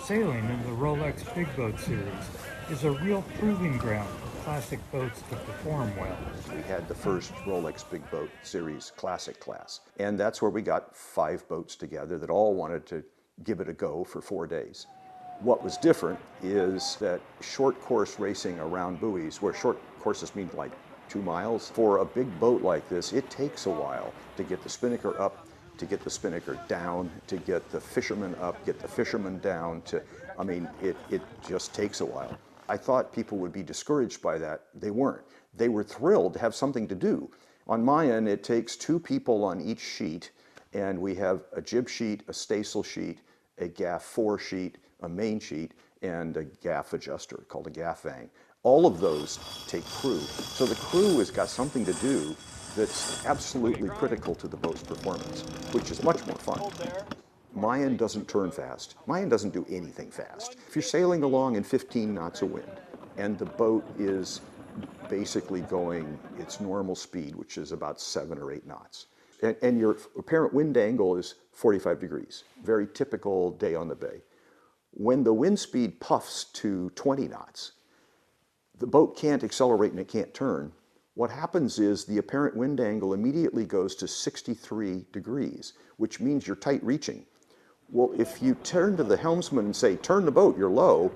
Sailing in the Rolex Big Boat series is a real proving ground for classic boats to perform well. We had the first Rolex Big Boat Series Classic class, and that's where we got 5 boats together that all wanted to give it a go for 4 days. What was different is that short course racing around buoys, where short courses mean like 2 miles, for a big boat like this, it takes a while to get the spinnaker up, to get the spinnaker down, to get the fishermen up, get the fishermen down, it just takes a while. I thought people would be discouraged by that. They weren't. They were thrilled to have something to do. On Mayan, it takes 2 people on each sheet, and we have a jib sheet, a staysail sheet, a gaff 4 sheet, a main sheet, and a gaff adjuster called a gaff vang. All of those take crew. So the crew has got something to do that's absolutely critical to the boat's performance, which is much more fun. Mayan doesn't turn fast. Mayan doesn't do anything fast. If you're sailing along in 15 knots of wind, and the boat is basically going its normal speed, which is about 7 or 8 knots, and your apparent wind angle is 45 degrees, very typical day on the bay. When the wind speed puffs to 20 knots, the boat can't accelerate and it can't turn. What happens is the apparent wind angle immediately goes to 63 degrees, which means you're tight reaching. Well, if you turn to the helmsman and say, turn the boat, you're low,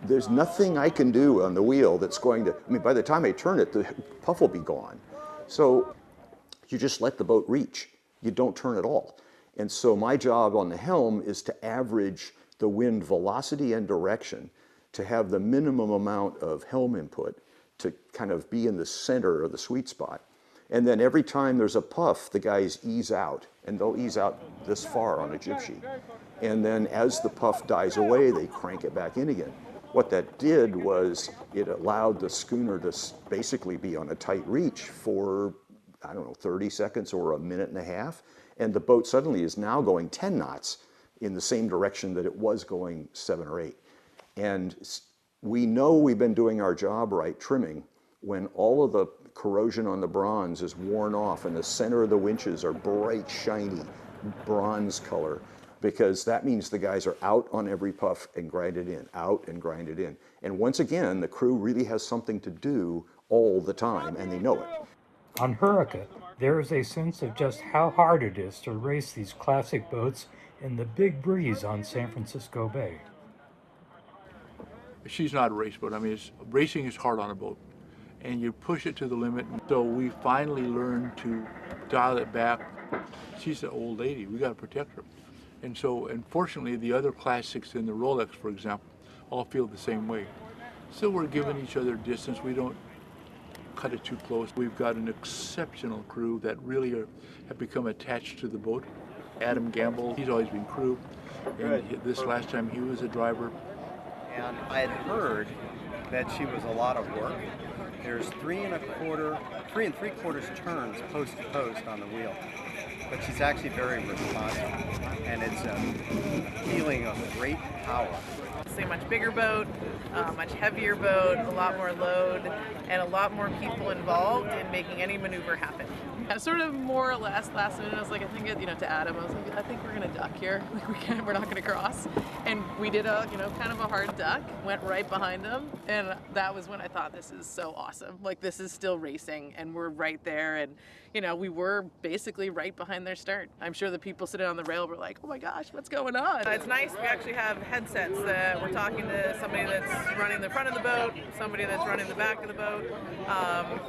there's nothing I can do on the wheel that's going to, by the time I turn it, the puff will be gone. So you just let the boat reach. You don't turn at all. And so my job on the helm is to average the wind velocity and direction to have the minimum amount of helm input to kind of be in the center of the sweet spot. And then every time there's a puff, the guys ease out, and they'll ease out this far on a jib sheet. And then as the puff dies away, they crank it back in again. What that did was it allowed the schooner to basically be on a tight reach for, 30 seconds or a minute and a half. And the boat suddenly is now going 10 knots in the same direction that it was going 7 or 8. And we know we've been doing our job right trimming when all of the corrosion on the bronze is worn off and the center of the winches are bright, shiny bronze color, because that means the guys are out on every puff and grind it in, out and grind it in. And once again, the crew really has something to do all the time, and they know it. On Hurrica, there is a sense of just how hard it is to race these classic boats in the big breeze on San Francisco Bay. She's not a race boat. Racing is hard on a boat, and you push it to the limit. So we finally learned to dial it back. She's an old lady. We got to protect her. And so, unfortunately, the other classics in the Rolex, for example, all feel the same way. So we're giving each other distance. We don't cut it too close. We've got an exceptional crew that really have become attached to the boat. Adam Gamble, he's always been crew. And this last time he was a driver. And I had heard that she was a lot of work. There's 3 3/3 turns post to post on the wheel. But she's actually very responsive. And it's a feeling of great power. It's a much bigger boat, much heavier boat, a lot more load, and a lot more people involved in making any maneuver happen. Sort of more or less last minute, I was like, I think, to Adam, I was like, I think we're gonna duck here. Like we're not gonna cross. And we did a, kind of a hard duck, went right behind them. And that was when I thought, this is so awesome. Like this is still racing and we're right there. And, we were basically right behind their start. I'm sure the people sitting on the rail were like, oh my gosh, what's going on? It's nice, we actually have headsets that we're talking to somebody that's running the front of the boat, somebody that's running the back of the boat,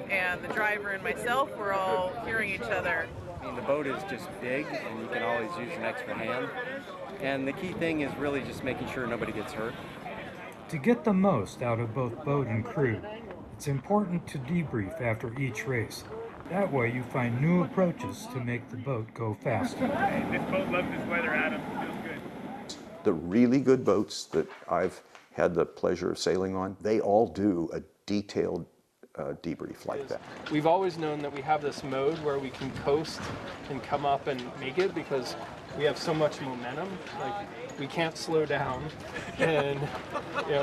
and the driver and myself, we're all hearing each other. The boat is just big and you can always use an extra hand. And the key thing is really just making sure nobody gets hurt. To get the most out of both boat and crew, it's important to debrief after each race. That way you find new approaches to make the boat go faster. This boat loves this weather, Adam. It feels good. The really good boats that I've had the pleasure of sailing on, they all do a detailed debrief like that. We've always known that we have this mode where we can coast and come up and make it because we have so much momentum. Like we can't slow down, and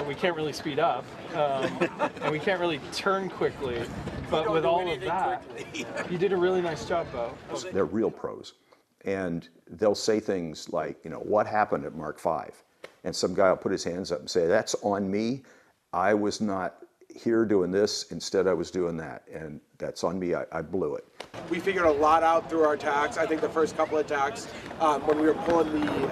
we can't really speed up, and we can't really turn quickly. But with all of that, you did a really nice job, Bo. They're real pros, and they'll say things like, what happened at Mark 5? and some guy will put his hands up and say, that's on me. I was not here doing this, instead I was doing that, and that's on me. I blew it. We figured a lot out through our tacks. I think the first couple of tacks, when we were pulling the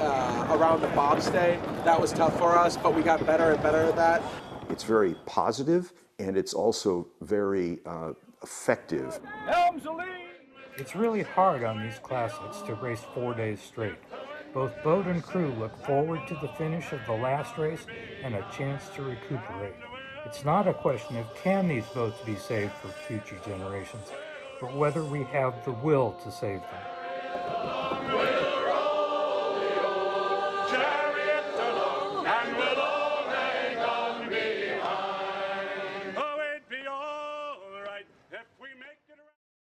around the bobstay, that was tough for us, but we got better and better at that. It's very positive, and it's also very effective. It's really hard on these classics to race 4 days straight. Both boat and crew look forward to the finish of the last race and a chance to recuperate. It's not a question of can these boats be saved for future generations, but whether we have the will to save them.